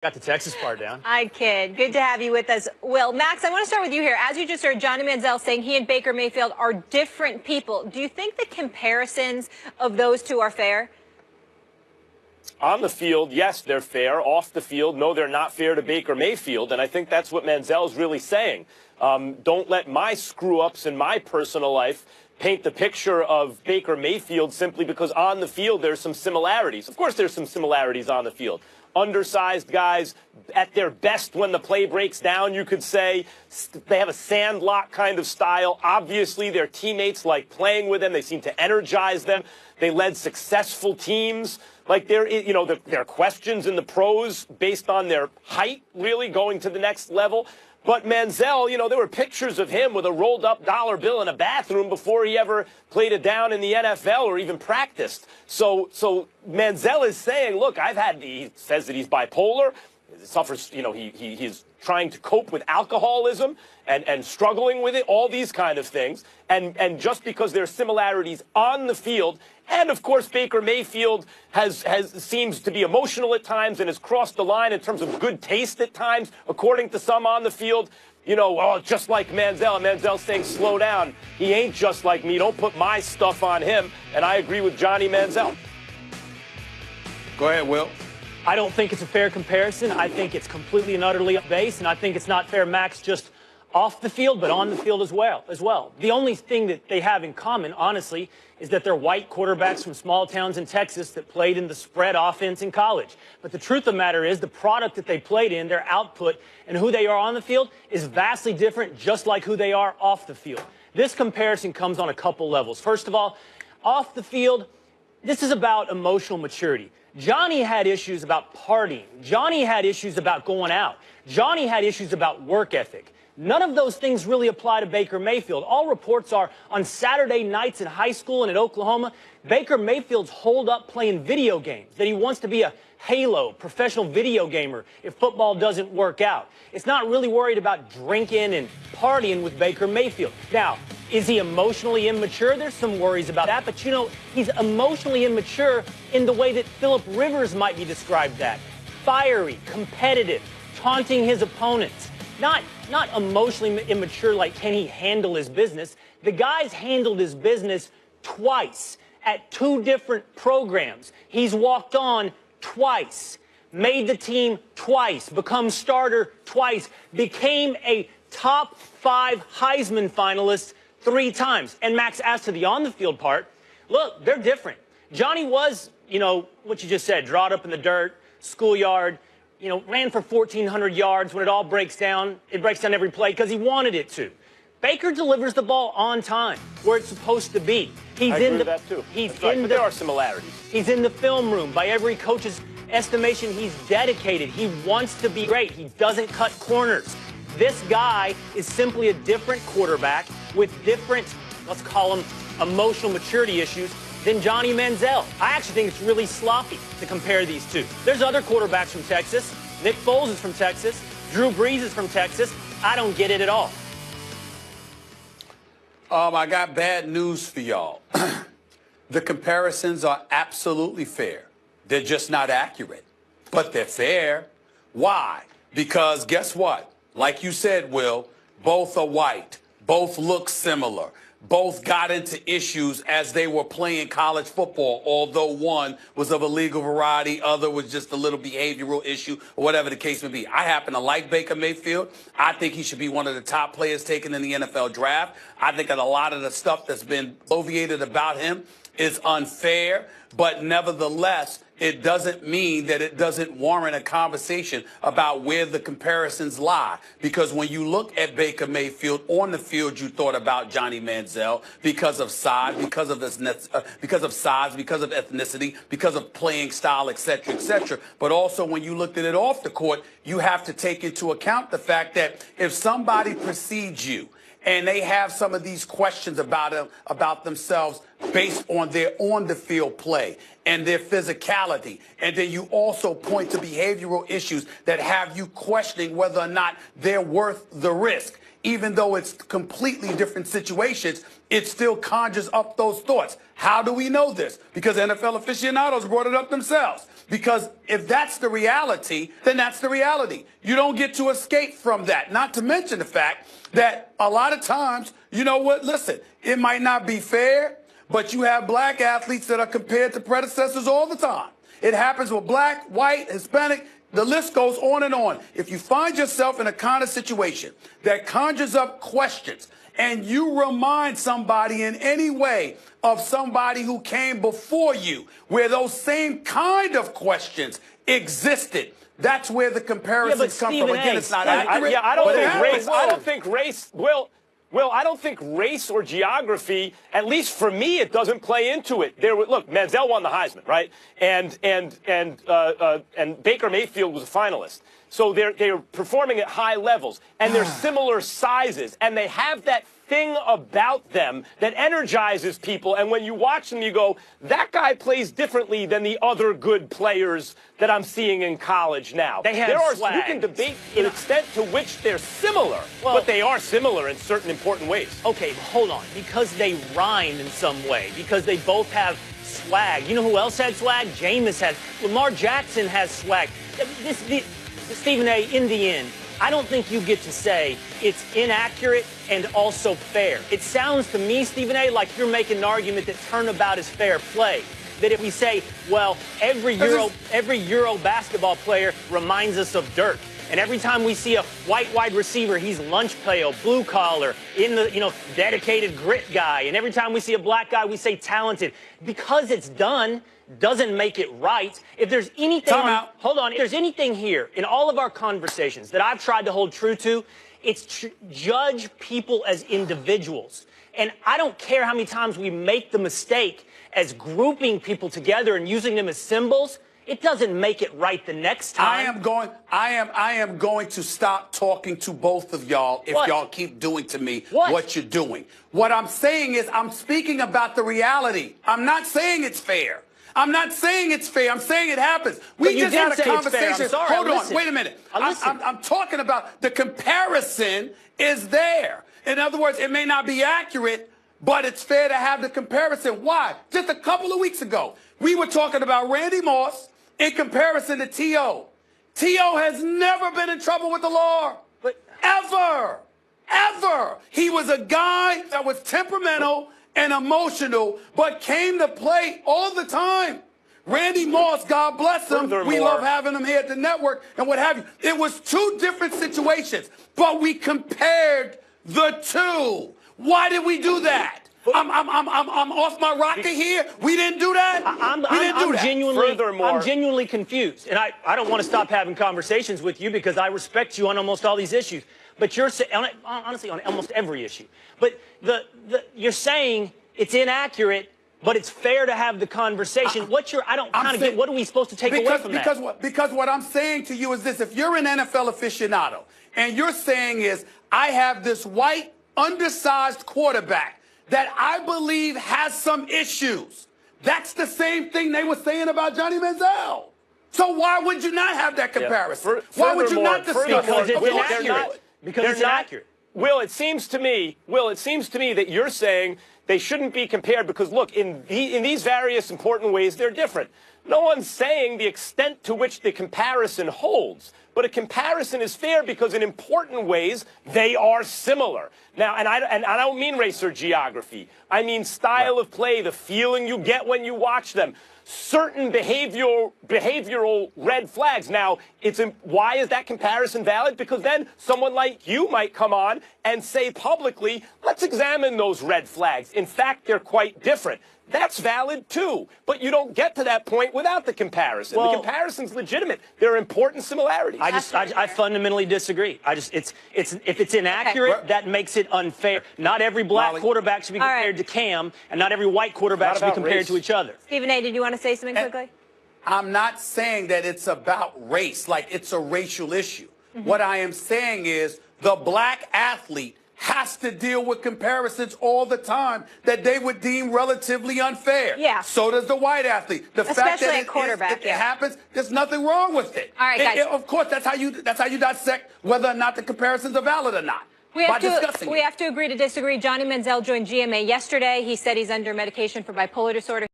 Got the Texas part down. I kid. Good to have you with us, Will. Max, I want to start with you here. As you just heard Johnny Manziel saying he and Baker Mayfield are different people. Do you think the comparisons of those two are fair? On the field, yes, they're fair. Off the field, no, they're not fair to Baker Mayfield. And I think that's what Manziel is really saying. Don't let my screw-ups in my personal life paint the picture of Baker Mayfield simply because on the field there's some similarities. Of course there's some similarities on the field. Undersized guys at their best when the play breaks down, you could say. They have a sandlot kind of style. Obviously, their teammates like playing with them. They seem to energize them. They led successful teams. Like there are questions in the pros based on their height, really going to the next level. But Manziel, there were pictures of him with a rolled-up dollar bill in a bathroom before he ever played it down in the NFL or even practiced. So Manziel is saying, look, he says that he's bipolar, suffers, he's trying to cope with alcoholism and struggling with it, all these kind of things. And just because there are similarities on the field, and of course Baker Mayfield seems to be emotional at times and has crossed the line in terms of good taste at times, according to some on the field. Just like Manziel. Manziel's saying, slow down. He ain't just like me. Don't put my stuff on him. And I agree with Johnny Manziel. Go ahead, Will. I don't think it's a fair comparison. I think it's completely and utterly base, and I think it's not fair, Max, just off the field, but on the field as well. The only thing that they have in common, honestly, is that they're white quarterbacks from small towns in Texas that played in the spread offense in college. But the truth of the matter is the product that they played in, their output, and who they are on the field is vastly different, just like who they are off the field. This comparison comes on a couple levels. First of all, off the field, this is about emotional maturity. Johnny had issues about partying. Johnny had issues about going out. Johnny had issues about work ethic. None of those things really apply to Baker Mayfield. All reports are on Saturday nights in high school and at Oklahoma, Baker Mayfield's holed up playing video games, that he wants to be a Halo, professional video gamer, if football doesn't work out. It's not really worried about drinking and partying with Baker Mayfield. Now, is he emotionally immature? There's some worries about that, but he's emotionally immature in the way that Phillip Rivers might be described that. Fiery, competitive, taunting his opponents. Not emotionally immature like can he handle his business. The guy's handled his business twice at two different programs. He's walked on twice, made the team twice, become starter twice, became a top 5 Heisman finalist 3 times. And Max, as to the on-the-field part, look, they're different. Johnny was, what you just said, drawed up in the dirt, schoolyard, ran for 1,400 yards. When it all breaks down, it breaks down every play because he wanted it to. Baker delivers the ball on time, where it's supposed to be. I agree with that too. But there are similarities. He's in the film room. By every coach's estimation, he's dedicated. He wants to be great. He doesn't cut corners. This guy is simply a different quarterback with different, let's call them, emotional maturity issues than Johnny Manziel. I actually think it's really sloppy to compare these two. There's other quarterbacks from Texas. Nick Foles is from Texas. Drew Brees is from Texas. I don't get it at all. I got bad news for y'all. The comparisons are absolutely fair. They're just not accurate, but they're fair. Why? Because guess what? Like you said, Will, both are white. Both look similar. Both got into issues as they were playing college football, although one was of a legal variety, other was just a little behavioral issue, or whatever the case may be. I happen to like Baker Mayfield. I think he should be one of the top players taken in the NFL draft. I think that a lot of the stuff that's been bloviated about him is unfair, but nevertheless, it doesn't mean that it doesn't warrant a conversation about where the comparisons lie. Because when you look at Baker Mayfield on the field, you thought about Johnny Manziel because of size, because of ethnicity, because of playing style, et cetera, But also when you looked at it off the court, you have to take into account the fact that if somebody precedes you and they have some of these questions about themselves based on their on-the-field play and their physicality, and then you also point to behavioral issues that have you questioning whether or not they're worth the risk. Even though it's completely different situations, it still conjures up those thoughts. How do we know this? Because NFL aficionados brought it up themselves. Because if that's the reality, then that's the reality. You don't get to escape from that. Not to mention the fact that a lot of times, you know what, listen, it might not be fair, but you have black athletes that are compared to predecessors all the time. It happens with black, white, Hispanic. The list goes on and on. If you find yourself in a kind of situation that conjures up questions and you remind somebody in any way of somebody who came before you where those same kind of questions existed, that's where the comparisons come from. Again, it's not accurate. I don't think race. Well, I don't think race or geography, at least for me, it doesn't play into it. Look, Manziel won the Heisman, right? And Baker Mayfield was a finalist. So they're performing at high levels, and they're similar sizes, and they have that thing about them that energizes people. And when you watch them, you go, that guy plays differently than the other good players that I'm seeing in college now. They have swag. You can debate the extent to which they're similar, but they are similar in certain important ways. Okay, hold on. Because they rhyme in some way, because they both have swag. You know who else had swag? Jameis has. Lamar Jackson has swag. Stephen A., in the end, I don't think you get to say it's inaccurate and also fair. It sounds to me, Stephen A., like you're making an argument that turnabout is fair play. That if we say, well, every Euro basketball player reminds us of Dirk. And every time we see a white wide receiver, he's lunch pail, blue collar, in the, dedicated grit guy. And every time we see a black guy, we say talented. Because it's done doesn't make it right. If there's anything, if there's anything here in all of our conversations that I've tried to hold true to, it's judge people as individuals. And I don't care how many times we make the mistake as grouping people together and using them as symbols. It doesn't make it right the next time. I am going to stop talking to both of y'all if y'all keep doing to me what you're doing. What I'm saying is I'm speaking about the reality. I'm not saying it's fair. I'm not saying it's fair. I'm saying it happens. We just had a conversation. Hold on. Wait a minute. I'm talking about the comparison is there. In other words, it may not be accurate, but it's fair to have the comparison. Why? Just a couple of weeks ago, we were talking about Randy Moss in comparison to T.O. T.O. has never been in trouble with the law. Ever. He was a guy that was temperamental and emotional, but came to play all the time. Randy Moss, God bless him. We love having him here at the network and what have you. It was two different situations, but we compared the two. Why did we do that? I'm off my rocker here. We didn't do that. I'm genuinely confused, and I don't want to stop having conversations with you because I respect you on almost all these issues. But you're honestly on almost every issue. But you're saying it's inaccurate, but it's fair to have the conversation. What are we supposed to take away from that? Because what I'm saying to you is this: if you're an NFL aficionado and you're saying is, I have this white, undersized quarterback that I believe has some issues. That's the same thing they were saying about Johnny Manziel. So why would you not have that comparison? Why would you not discuss it? Because it's inaccurate. Will, it seems to me that you're saying they shouldn't be compared because, look, in these various important ways, they're different. No one's saying the extent to which the comparison holds, but a comparison is fair because in important ways, they are similar. Now, and I don't mean race or geography. I mean style of play, the feeling you get when you watch them. Certain behavioral red flags. Now, why is that comparison valid? Because then someone like you might come on and say publicly, let's examine those red flags. In fact, they're quite different. That's valid too, but you don't get to that point without the comparison. The comparison's legitimate. There are important similarities. I fundamentally disagree. If it's inaccurate, that makes it unfair. Not every black quarterback should be compared to Cam, and not every white quarterback should be compared to each other. Stephen A., did you want to say something quickly? I'm not saying that it's about race, like it's a racial issue. What I am saying is the black athlete has to deal with comparisons all the time that they would deem relatively unfair. Yeah. So does the white athlete. The fact that it happens, there's nothing wrong with it. All right, guys. Of course, that's how you dissect whether or not the comparisons are valid or not. We have to agree to disagree. Johnny Manziel joined GMA yesterday. He said he's under medication for bipolar disorder.